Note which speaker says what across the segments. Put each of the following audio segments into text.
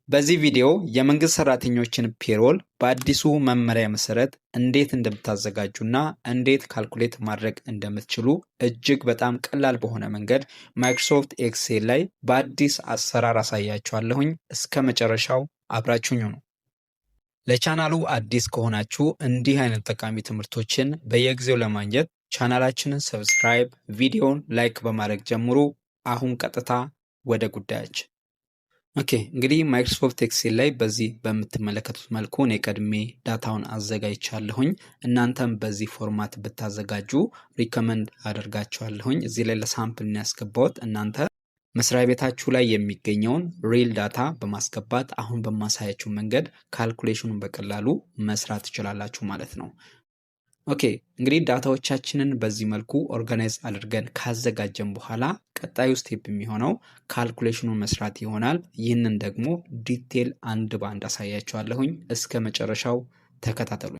Speaker 1: በዚህ ቪዲዮ የመንግስት ሰራተኞችን ፔሮል በአዲሱ መመሪያ መሰረት እንዴት እንደምታዘጋጁና እንዴት ካልኩሌት ማድረግ እንደምትችሉ እጅግ በጣም ቀላል በሆነ መንገድ ማይክሮሶፍት ኤክሴል ላይ በአዲስ አሰራር አሳያችኋለሁኝ። እስከ መጨረሻው አብራችሁኝ ሁኑ። ለቻናሉ አዲስ ከሆናችሁ እንዲህ አይነት ጠቃሚ ትምህርቶችን በየጊዜው ለማግኘት ቻናላችንን ሰብስክራይብ፣ ቪዲዮውን ላይክ በማድረግ ጀምሩ። አሁን ቀጥታ ወደ ጉዳያችን። ኦኬ እንግዲህ ማይክሮሶፍት ኤክሴል ላይ በዚህ በምትመለከቱት መልኩ እኔ ቀድሜ ዳታውን አዘጋጅቻለሁኝ። እናንተም በዚህ ፎርማት ብታዘጋጁ ሪከመንድ አደርጋችኋለሁኝ። እዚህ ላይ ለሳምፕል ያስገባሁት እናንተ መስሪያ ቤታችሁ ላይ የሚገኘውን ሪል ዳታ በማስገባት አሁን በማሳያችሁ መንገድ ካልኩሌሽኑን በቀላሉ መስራት ትችላላችሁ ማለት ነው። ኦኬ እንግዲህ ዳታዎቻችንን በዚህ መልኩ ኦርጋናይዝ አድርገን ካዘጋጀን በኋላ ቀጣዩ ስቴፕ የሚሆነው ካልኩሌሽኑን መስራት ይሆናል። ይህንን ደግሞ ዲቴል አንድ በአንድ አሳያችኋለሁኝ። እስከ መጨረሻው ተከታተሉ።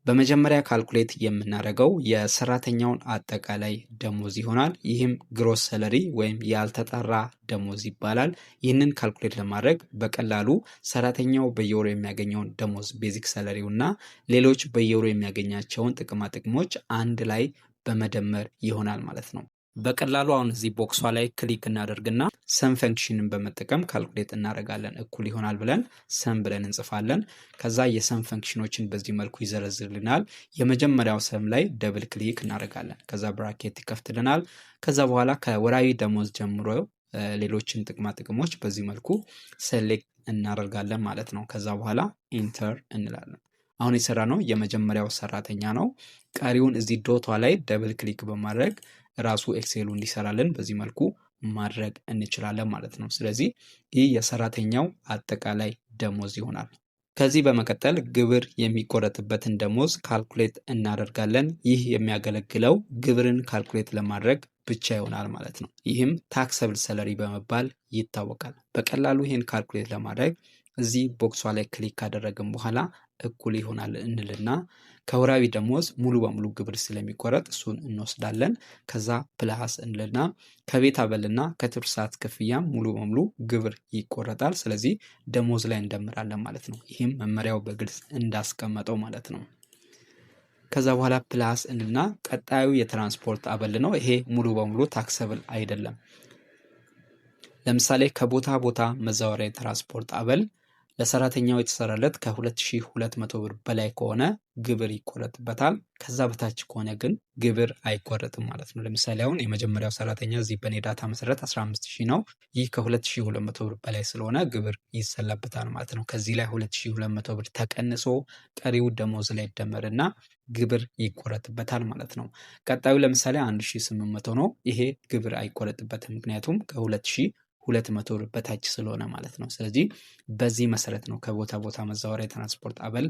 Speaker 1: በመጀመሪያ ካልኩሌት የምናደርገው የሰራተኛውን አጠቃላይ ደሞዝ ይሆናል። ይህም ግሮስ ሰለሪ ወይም ያልተጣራ ደሞዝ ይባላል። ይህንን ካልኩሌት ለማድረግ በቀላሉ ሰራተኛው በየወሩ የሚያገኘውን ደሞዝ ቤዚክ ሰለሪው እና ሌሎች በየወሩ የሚያገኛቸውን ጥቅማ ጥቅሞች አንድ ላይ በመደመር ይሆናል ማለት ነው። በቀላሉ አሁን እዚህ ቦክሷ ላይ ክሊክ እናደርግና ሰም ፈንክሽንን በመጠቀም ካልኩሌት እናደርጋለን። እኩል ይሆናል ብለን ሰም ብለን እንጽፋለን። ከዛ የሰም ፈንክሽኖችን በዚህ መልኩ ይዘረዝርልናል። የመጀመሪያው ሰም ላይ ደብል ክሊክ እናደርጋለን። ከዛ ብራኬት ይከፍትልናል። ከዛ በኋላ ከወራዊ ደሞዝ ጀምሮ ሌሎችን ጥቅማ ጥቅሞች በዚህ መልኩ ሴሌክት እናደርጋለን ማለት ነው። ከዛ በኋላ ኢንተር እንላለን። አሁን የሰራ ነው የመጀመሪያው ሰራተኛ ነው። ቀሪውን እዚህ ዶቷ ላይ ደብል ክሊክ በማድረግ ራሱ ኤክሴሉ እንዲሰራልን በዚህ መልኩ ማድረግ እንችላለን ማለት ነው። ስለዚህ ይህ የሰራተኛው አጠቃላይ ደሞዝ ይሆናል። ከዚህ በመቀጠል ግብር የሚቆረጥበትን ደሞዝ ካልኩሌት እናደርጋለን። ይህ የሚያገለግለው ግብርን ካልኩሌት ለማድረግ ብቻ ይሆናል ማለት ነው። ይህም ታክሰብል ሰለሪ በመባል ይታወቃል። በቀላሉ ይህን ካልኩሌት ለማድረግ እዚህ ቦክሷ ላይ ክሊክ ካደረግን በኋላ እኩል ይሆናል እንልና ከወራዊ ደሞዝ ሙሉ በሙሉ ግብር ስለሚቆረጥ እሱን እንወስዳለን። ከዛ ፕላስ እንልና ከቤት አበልና ከትርፍ ሰዓት ክፍያ ሙሉ በሙሉ ግብር ይቆረጣል። ስለዚህ ደሞዝ ላይ እንደምራለን ማለት ነው። ይህም መመሪያው በግልጽ እንዳስቀመጠው ማለት ነው። ከዛ በኋላ ፕላስ እንልና ቀጣዩ የትራንስፖርት አበል ነው። ይሄ ሙሉ በሙሉ ታክሰብል አይደለም። ለምሳሌ ከቦታ ቦታ መዛወሪያ የትራንስፖርት አበል ለሰራተኛው የተሰራለት ከ2200 ብር በላይ ከሆነ ግብር ይቆረጥበታል። ከዛ በታች ከሆነ ግን ግብር አይቆረጥም ማለት ነው። ለምሳሌ አሁን የመጀመሪያው ሰራተኛ እዚህ በኔ ዳታ መሰረት 15000 ነው። ይህ ከ2200 ብር በላይ ስለሆነ ግብር ይሰላበታል ማለት ነው። ከዚህ ላይ 2200 ብር ተቀንሶ ቀሪው ደሞዝ ላይ ይደመርና ግብር ይቆረጥበታል ማለት ነው። ቀጣዩ ለምሳሌ 1800 ነው። ይሄ ግብር አይቆረጥበትም ምክንያቱም ከ2200 ብር በታች ስለሆነ ማለት ነው። ስለዚህ በዚህ መሰረት ነው ከቦታ ቦታ መዛወሪያ የትራንስፖርት አበል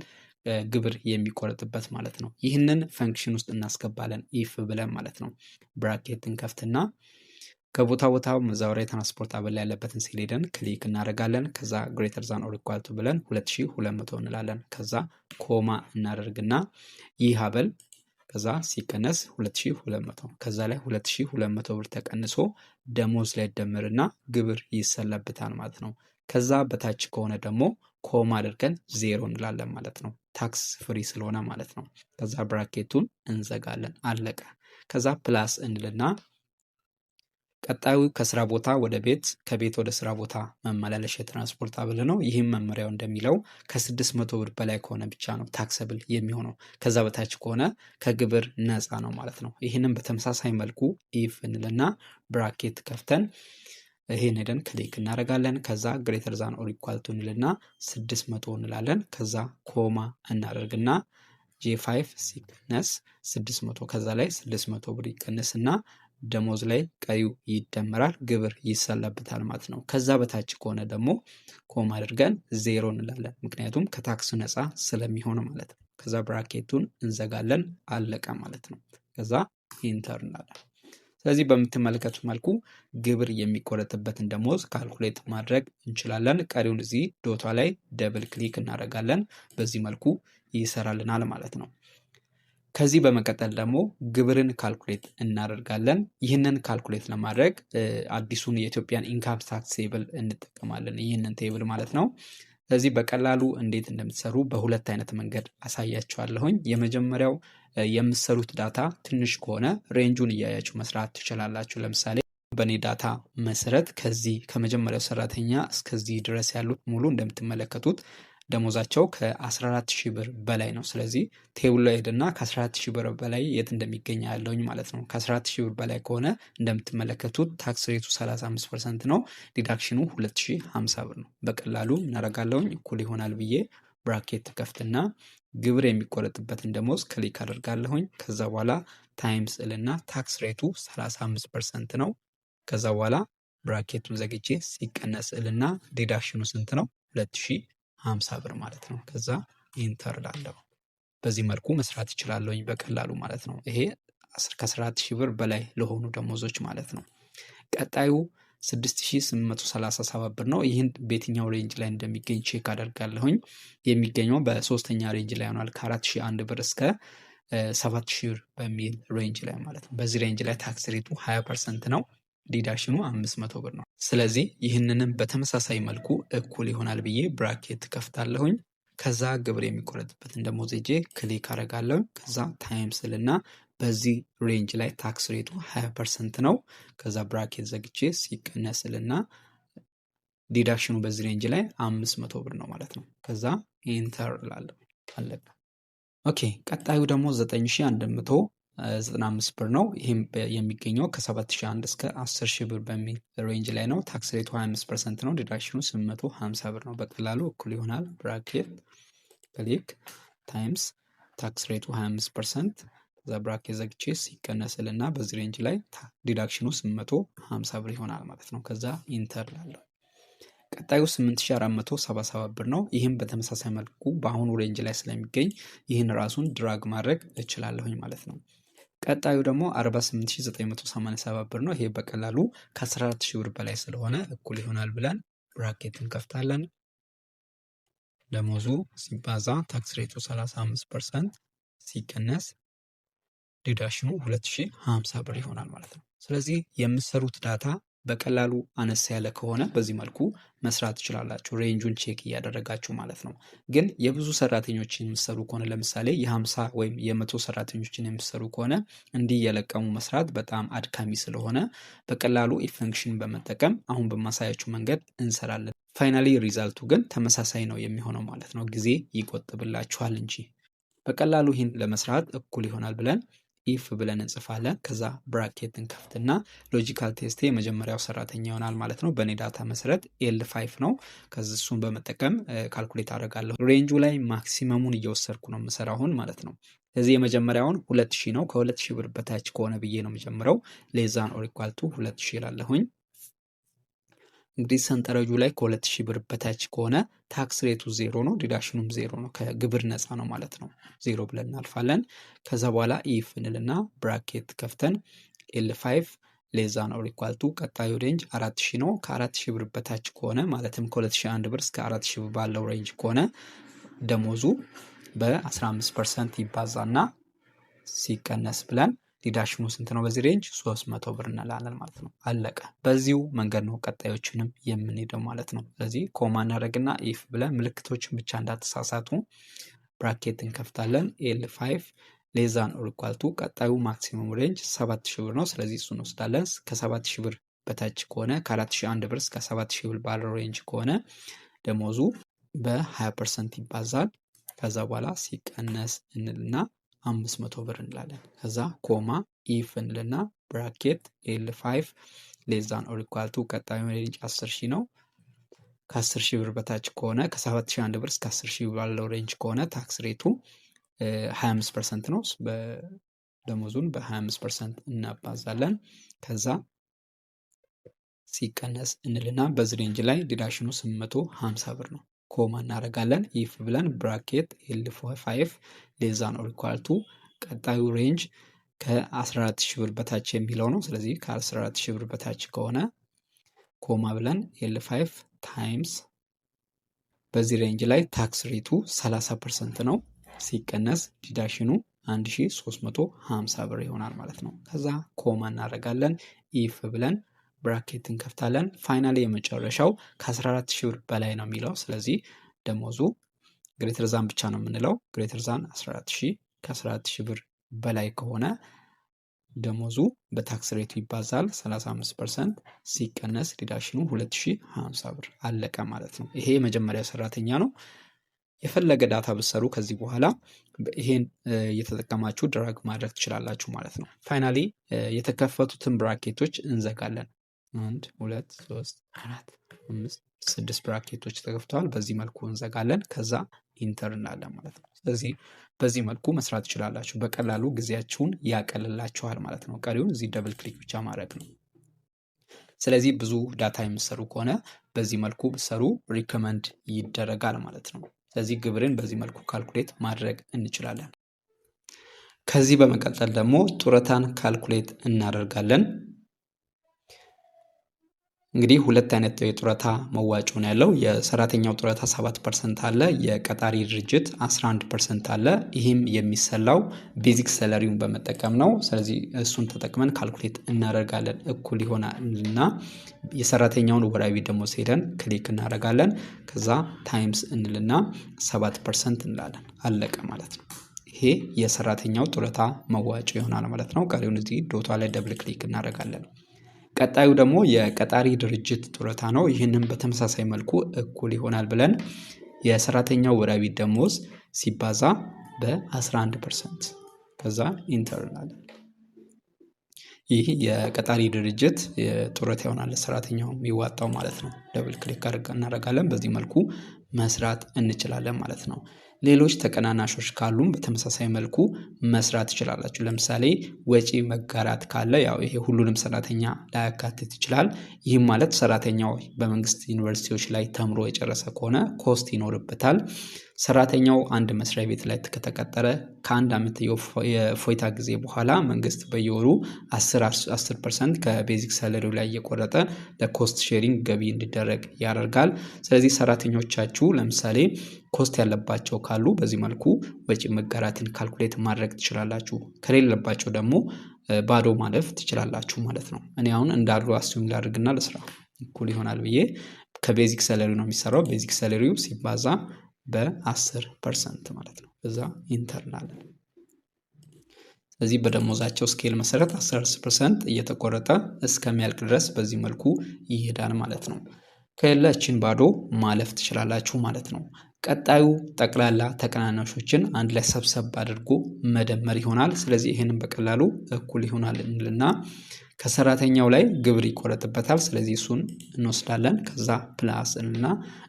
Speaker 1: ግብር የሚቆረጥበት ማለት ነው። ይህንን ፈንክሽን ውስጥ እናስገባለን ኢፍ ብለን ማለት ነው። ብራኬትን ከፍትና ከቦታ ቦታ መዛወሪያ የትራንስፖርት አበል ያለበትን ሴል ሄደን ክሊክ እናደርጋለን። ከዛ ግሬተር ዛን ኦር ኢኳል ቱ ብለን 2200 እንላለን። ከዛ ኮማ እናደርግና ይህ አበል ከዛ ሲቀነስ 2200 ከዛ ላይ 2200 ብር ተቀንሶ ደሞዝ ላይ ደምርና ግብር ይሰለብታል ማለት ነው። ከዛ በታች ከሆነ ደግሞ ኮማ አድርገን 0 እንላለን ማለት ነው። ታክስ ፍሪ ስለሆነ ማለት ነው። ከዛ ብራኬቱን እንዘጋለን። አለቀ። ከዛ ፕላስ እንልና ቀጣዩ ከስራ ቦታ ወደ ቤት ከቤት ወደ ስራ ቦታ መመላለሻ የትራንስፖርት አበል ነው። ይህም መመሪያው እንደሚለው ከ600 ብር በላይ ከሆነ ብቻ ነው ታክሰብል የሚሆነው። ከዛ በታች ከሆነ ከግብር ነፃ ነው ማለት ነው። ይህንን በተመሳሳይ መልኩ ኢፍ እንልና ብራኬት ከፍተን ይሄን ሄደን ክሊክ እናደርጋለን። ከዛ ግሬተር ዛን ኦር ኢኳል ቱ እንልና 600 እንላለን። ከዛ ኮማ እናደርግና ጄ5 ሲቀነስ 600 ከዛ ላይ 600 ብር ይቀነስና ደሞዝ ላይ ቀዩ ይደመራል፣ ግብር ይሰለብታል ማለት ነው። ከዛ በታች ከሆነ ደግሞ ኮማ አድርገን 0 እንላለን ምክንያቱም ከታክስ ነፃ ስለሚሆን ማለት ነው። ከዛ ብራኬቱን እንዘጋለን። አለቀ ማለት ነው። ከዛ ኢንተር እንላለን። ስለዚህ በምትመለከቱት መልኩ ግብር የሚቆረጥበትን ደሞዝ ካልኩሌት ማድረግ እንችላለን። ቀሪውን እዚህ ዶቷ ላይ ደብል ክሊክ እናደርጋለን። በዚህ መልኩ ይሰራልናል ማለት ነው። ከዚህ በመቀጠል ደግሞ ግብርን ካልኩሌት እናደርጋለን። ይህንን ካልኩሌት ለማድረግ አዲሱን የኢትዮጵያን ኢንካም ታክስ ቴብል እንጠቀማለን። ይህንን ቴብል ማለት ነው። ስለዚህ በቀላሉ እንዴት እንደምትሰሩ በሁለት አይነት መንገድ አሳያችኋለሁኝ። የመጀመሪያው የምትሰሩት ዳታ ትንሽ ከሆነ ሬንጁን እያያችሁ መስራት ትችላላችሁ። ለምሳሌ በእኔ ዳታ መሰረት ከዚህ ከመጀመሪያው ሰራተኛ እስከዚህ ድረስ ያሉት ሙሉ እንደምትመለከቱት ደሞዛቸው ከ14,000 ብር በላይ ነው። ስለዚህ ቴብሉ ላይ ሄድና ከ14,000 ብር በላይ የት እንደሚገኝ ያለውኝ ማለት ነው። ከ14,000 ብር በላይ ከሆነ እንደምትመለከቱት ታክስ ሬቱ 35% ነው። ዲዳክሽኑ 2,050 ብር ነው። በቀላሉ እናደርጋለሁኝ እኩል ይሆናል ብዬ ብራኬት ከፍትና ግብር የሚቆረጥበትን ደሞዝ ክሊክ አደርጋለሁኝ። ከዛ በኋላ ታይምስ እልና ታክስ ሬቱ 35% ነው። ከዛ በኋላ ብራኬቱን ዘግቼ ሲቀነስ እልና ዲዳክሽኑ ስንት ነው? 2,050 ብር ማለት ነው። ከዛ ኢንተር ላለሁ በዚህ መልኩ መስራት ይችላለሁኝ በቀላሉ ማለት ነው። ይሄ ከ14,000 ብር በላይ ለሆኑ ደሞዞች ማለት ነው። ቀጣዩ 6,837 ብር ነው። ይህን በየትኛው ሬንጅ ላይ እንደሚገኝ ቼክ አደርጋለሁኝ። የሚገኘው በሶስተኛ ሬንጅ ላይ ሆኗል። ከ4,001 ብር እስከ 7,000 ብር በሚል ሬንጅ ላይ ማለት ነው። በዚህ ሬንጅ ላይ ታክስ ሬቱ 20% ነው። ዲዳክሽኑ 500 ብር ነው። ስለዚህ ይህንንም በተመሳሳይ መልኩ እኩል ይሆናል ብዬ ብራኬት ከፍታለሁኝ። ከዛ ግብር የሚቆረጥበትን ደሞዝ ሄጄ ክሊክ አደርጋለሁ። ከዛ ታይምስ ልና በዚህ ሬንጅ ላይ ታክስ ሬቱ 20% ነው። ከዛ ብራኬት ዘግቼ ሲቀነስ ልና ዲዳክሽኑ በዚህ ሬንጅ ላይ 500 ብር ነው ማለት ነው። ከዛ ኢንተር እላለሁ። አለቀ። ኦኬ ቀጣዩ ደግሞ 9,195 ብር ነው። ይህም የሚገኘው ከ7,001 እስከ 10,000 ብር በሚል ሬንጅ ላይ ነው። ታክስ ሬቱ 25% ነው። ዲዳክሽኑ 850 ብር ነው። በቀላሉ እኩል ይሆናል ብራኬት ክሊክ ታይምስ ታክስ ሬቱ 25% ከዛ ብራኬት ዘግቼ ሲቀነስልና በዚህ ሬንጅ ላይ ዲዳክሽኑ 850 ብር ይሆናል ማለት ነው። ከዛ ኢንተር ላለሁ። ቀጣዩ 8,477 ብር ነው። ይህም በተመሳሳይ መልኩ በአሁኑ ሬንጅ ላይ ስለሚገኝ ይህን ራሱን ድራግ ማድረግ እችላለሁኝ ማለት ነው። ቀጣዩ ደግሞ 48,987 ብር ነው። ይሄ በቀላሉ ከ14,000 ብር በላይ ስለሆነ እኩል ይሆናል ብለን ብራኬት እንከፍታለን። ደሞዙ ሲባዛ ታክስ ሬቱ 35% ሲቀነስ ዲዳክሽኑ 2,050 ብር ይሆናል ማለት ነው። ስለዚህ የምትሰሩት ዳታ በቀላሉ አነስ ያለ ከሆነ በዚህ መልኩ መስራት ትችላላችሁ፣ ሬንጁን ቼክ እያደረጋችሁ ማለት ነው። ግን የብዙ ሰራተኞችን የምትሰሩ ከሆነ ለምሳሌ የ50 ወይም የ100 ሰራተኞችን የምትሰሩ ከሆነ እንዲህ የለቀሙ መስራት በጣም አድካሚ ስለሆነ በቀላሉ ኢፍ ፈንክሽን በመጠቀም አሁን በማሳያችሁ መንገድ እንሰራለን። ፋይናሊ ሪዛልቱ ግን ተመሳሳይ ነው የሚሆነው ማለት ነው። ጊዜ ይቆጥብላችኋል እንጂ በቀላሉ ይህን ለመስራት እኩል ይሆናል ብለን ኢፍ ብለን እንጽፋለን። ከዛ ብራኬት እንከፍትና ሎጂካል ቴስቴ የመጀመሪያው ሰራተኛ ይሆናል ማለት ነው። በእኔ ዳታ መሰረት L5 ነው። ከዚህ እሱን በመጠቀም ካልኩሌት አደርጋለሁ። ሬንጁ ላይ ማክሲመሙን እየወሰድኩ ነው የምሰራው አሁን ማለት ነው። ስለዚህ የመጀመሪያውን 2,000 ነው። ከ2,000 ብር በታች ከሆነ ብዬ ነው የምጀምረው። ሌዛን ኦር ኢኳል ቱ 2,000 ላለሁኝ። እንግዲህ ሰንጠረጁ ላይ ከ2,000 ብር በታች ከሆነ ታክስ ሬቱ 0 ነው፣ ዲዳክሽኑም 0 ነው፣ ከግብር ነፃ ነው ማለት ነው። 0 ብለን እናልፋለን። ከዛ በኋላ ኢፍ እንልና ብራኬት ከፍተን L5 ሌዛን ኦር ኢኳል ቱ ቀጣዩ ሬንጅ 4,000 ነው። ከ4,000 ብር በታች ከሆነ ማለትም ከ2,001 ብር እስከ 4,000 ብር ባለው ሬንጅ ከሆነ ደሞዙ በ15% ይባዛና ሲቀነስ ብለን ዲዳክሽኑ ስንት ነው? በዚህ ሬንጅ 300 ብር እንላለን ማለት ነው። አለቀ። በዚሁ መንገድ ነው ቀጣዮችንም የምንሄደው ማለት ነው። ስለዚህ ኮማ እናደርግና ኢፍ ብለን ምልክቶችን ብቻ እንዳትሳሳቱ ብራኬት እንከፍታለን። L5 ሌዛን ኦር ኢኳል ቱ ቀጣዩ ማክሲመም ሬንጅ 7,000 ብር ነው። ስለዚህ እሱን ወስዳለን። ከ7,000 ብር በታች ከሆነ ከ4,001 ብር እስከ 7,000 ብር ባለው ሬንጅ ከሆነ ደሞዙ በ20% ይባዛል። ከዛ በኋላ ሲቀነስ እንልና 500 ብር እንላለን። ከዛ ኮማ ኢፍ እንልና ብራኬት L5 ሌዛን ኦር ኢኳል ቱ ቀጣዩ ሬንጅ 10,000 ነው። ከ10,000 ብር በታች ከሆነ ከ7,001 ብር እስከ 10,000 ብር ባለው ሬንጅ ከሆነ ታክስ ሬቱ 25% ነው። ደሞዙን በ25% እናባዛለን። ከዛ ሲቀነስ እንልና በዚህ ሬንጅ ላይ ዲዳክሽኑ 850 ብር ነው። ኮማ እናደርጋለን። ኢፍ ብለን ብራኬት L5 ሌዛን ኦር ኢኳል ቱ ቀጣዩ ሬንጅ ከ14,000 ብር በታች የሚለው ነው። ስለዚህ ከ14,000 ብር በታች ከሆነ ኮማ ብለን L5 ታይምስ በዚህ ሬንጅ ላይ ታክስ ሬቱ 30% ነው። ሲቀነስ ዲዳክሽኑ 1350 ብር ይሆናል ማለት ነው። ከዛ ኮማ እናደርጋለን። ኢፍ ብለን ብራኬት እንከፍታለን። ፋይናሊ የመጨረሻው ከ14000 ብር በላይ ነው የሚለው። ስለዚህ ደሞዙ ግሬተር ዛን ብቻ ነው የምንለው። ግሬተር ዛን 14000 ከ14000 ብር በላይ ከሆነ ደሞዙ በታክስ ሬቱ ይባዛል 35% ሲቀነስ ዲዳክሽኑ 2050 ብር አለቀ ማለት ነው። ይሄ የመጀመሪያ ሰራተኛ ነው። የፈለገ ዳታ ብትሰሩ ከዚህ በኋላ ይሄን እየተጠቀማችሁ ድራግ ማድረግ ትችላላችሁ ማለት ነው። ፋይናሊ የተከፈቱትን ብራኬቶች እንዘጋለን። 1 2 3 4 5 6 ብራኬቶች ተከፍተዋል። በዚህ መልኩ እንዘጋለን። ከዛ ኢንተር እንላለን ማለት ነው። ስለዚህ በዚህ መልኩ መስራት ትችላላችሁ። በቀላሉ ጊዜያችሁን ያቀልላችኋል ማለት ነው። ቀሪውን እዚህ ደብል ክሊክ ብቻ ማድረግ ነው። ስለዚህ ብዙ ዳታ የምትሰሩ ከሆነ በዚህ መልኩ ብትሰሩ ሪከመንድ ይደረጋል ማለት ነው። ስለዚህ ግብርን በዚህ መልኩ ካልኩሌት ማድረግ እንችላለን። ከዚህ በመቀጠል ደግሞ ጡረታን ካልኩሌት እናደርጋለን። እንግዲህ ሁለት አይነት የጡረታ መዋጮ ነው ያለው። የሰራተኛው ጡረታ 7% አለ፣ የቀጣሪ ድርጅት 11% አለ። ይህም የሚሰላው ቤዚክ ሰለሪውን በመጠቀም ነው። ስለዚህ እሱን ተጠቅመን ካልኩሌት እናደርጋለን። እኩል ይሆናልና የሰራተኛውን ወራዊ ደሞዝ ሄደን ክሊክ እናደርጋለን። ከዛ ታይምስ እንልና 7% እንላለን። አለቀ ማለት ነው። ይሄ የሰራተኛው ጡረታ መዋጮ ይሆናል ማለት ነው። ቀሪውን እዚህ ዶቷ ላይ ደብል ክሊክ እናደርጋለን። ቀጣዩ ደግሞ የቀጣሪ ድርጅት ጡረታ ነው። ይህንን በተመሳሳይ መልኩ እኩል ይሆናል ብለን የሰራተኛው ወራዊ ደሞዝ ሲባዛ በ11% ከዛ ኢንተር እንላለን። ይህ የቀጣሪ ድርጅት ጡረታ ይሆናል ለሰራተኛው የሚዋጣው ማለት ነው። ደብል ክሊክ እናደርጋለን። በዚህ መልኩ መስራት እንችላለን ማለት ነው። ሌሎች ተቀናናሾች ካሉም በተመሳሳይ መልኩ መስራት ትችላላችሁ። ለምሳሌ ወጪ መጋራት ካለ ያው ይሄ ሁሉንም ሰራተኛ ላያካትት ይችላል። ይህም ማለት ሰራተኛው በመንግስት ዩኒቨርሲቲዎች ላይ ተምሮ የጨረሰ ከሆነ ኮስት ይኖርበታል። ሰራተኛው አንድ መስሪያ ቤት ላይ ከተቀጠረ ከአንድ ዓመት የፎይታ ጊዜ በኋላ መንግስት በየወሩ 10% ከቤዚክ ሳለሪው ላይ እየቆረጠ ለኮስት ሼሪንግ ገቢ እንዲደረግ ያደርጋል። ስለዚህ ሰራተኞቻችሁ ለምሳሌ ኮስት ያለባቸው ካሉ በዚህ መልኩ ወጪ መጋራትን ካልኩሌት ማድረግ ትችላላችሁ። ከሌለባቸው ደግሞ ባዶ ማለፍ ትችላላችሁ ማለት ነው። እኔ አሁን እንዳሉ አስዩም ላድርግና ለስራ እኩል ይሆናል ብዬ ከቤዚክ ሳለሪው ነው የሚሰራው። ቤዚክ ሳለሪው ሲባዛ በ10% ማለት ነው። እዛ ኢንተርናል ስለዚህ በደሞዛቸው ስኬል መሰረት 10% እየተቆረጠ እስከሚያልቅ ድረስ በዚህ መልኩ ይሄዳል ማለት ነው። ከሌላችን ባዶ ማለፍ ትችላላችሁ ማለት ነው። ቀጣዩ ጠቅላላ ተቀናናሾችን አንድ ላይ ሰብሰብ አድርጎ መደመር ይሆናል። ስለዚህ ይሄንን በቀላሉ እኩል ይሆናል እንልና ከሰራተኛው ላይ ግብር ይቆረጥበታል። ስለዚህ እሱን እንወስዳለን። ከዛ ፕላስ እና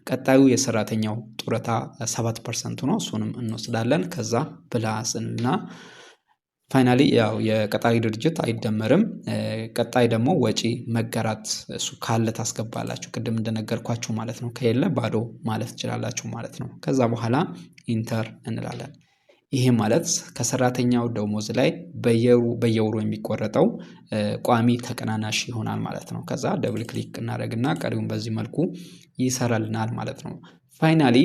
Speaker 1: ቀጣዩ የሰራተኛው ጡረታ 7% ነው። እሱንም እንወስዳለን። ከዛ ፕላስ እና ፋይናሊ ያው የቀጣሪ ድርጅት አይደመርም። ቀጣይ ደግሞ ወጪ መጋራት እሱ ካለ ታስገባላችሁ ቅድም እንደነገርኳችሁ ማለት ነው። ከሌለ ባዶ ማለፍ ትችላላችሁ ማለት ነው። ከዛ በኋላ ኢንተር እንላለን። ይሄ ማለት ከሰራተኛው ደሞዝ ላይ በየወሩ የሚቆረጠው ቋሚ ተቀናናሽ ይሆናል ማለት ነው። ከዛ ደብል ክሊክ እናደርግና ቀሪውን በዚህ መልኩ ይሰራልናል ማለት ነው። ፋይናሊ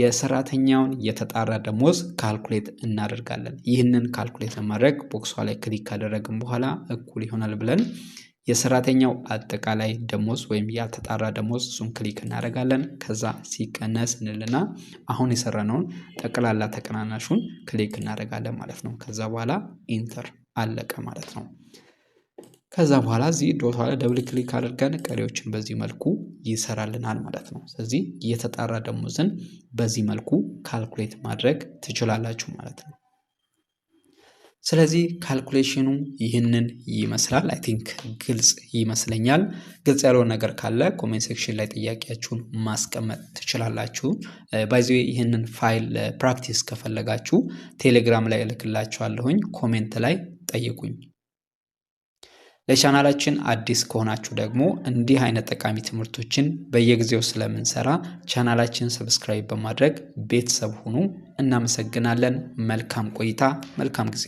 Speaker 1: የሰራተኛውን የተጣራ ደሞዝ ካልኩሌት እናደርጋለን። ይህንን ካልኩሌት ለማድረግ ቦክሷ ላይ ክሊክ ካደረግን በኋላ እኩል ይሆናል ብለን የሰራተኛው አጠቃላይ ደሞዝ ወይም ያልተጣራ ደሞዝ እሱን ክሊክ እናደርጋለን። ከዛ ሲቀነስ እንልና አሁን የሰራነውን ጠቅላላ ተቀናናሹን ክሊክ እናደርጋለን ማለት ነው። ከዛ በኋላ ኢንተር አለቀ ማለት ነው። ከዛ በኋላ እዚህ ዶቷ ላይ ደብል ክሊክ አድርገን ቀሪዎችን በዚህ መልኩ ይሰራልናል ማለት ነው። ስለዚህ የተጣራ ደሞዝን በዚህ መልኩ ካልኩሌት ማድረግ ትችላላችሁ ማለት ነው። ስለዚህ ካልኩሌሽኑ ይህንን ይመስላል። አይ ቲንክ ግልጽ ይመስለኛል። ግልጽ ያልሆነ ነገር ካለ ኮሜንት ሴክሽን ላይ ጥያቄያችሁን ማስቀመጥ ትችላላችሁ። ባይ ዘ ዌይ ይህንን ፋይል ፕራክቲስ ከፈለጋችሁ ቴሌግራም ላይ እልክላችኋለሁኝ። ኮሜንት ላይ ጠይቁኝ። ለቻናላችን አዲስ ከሆናችሁ ደግሞ እንዲህ አይነት ጠቃሚ ትምህርቶችን በየጊዜው ስለምንሰራ ቻናላችን ሰብስክራይብ በማድረግ ቤተሰብ ሁኑ። እናመሰግናለን። መልካም ቆይታ፣ መልካም ጊዜ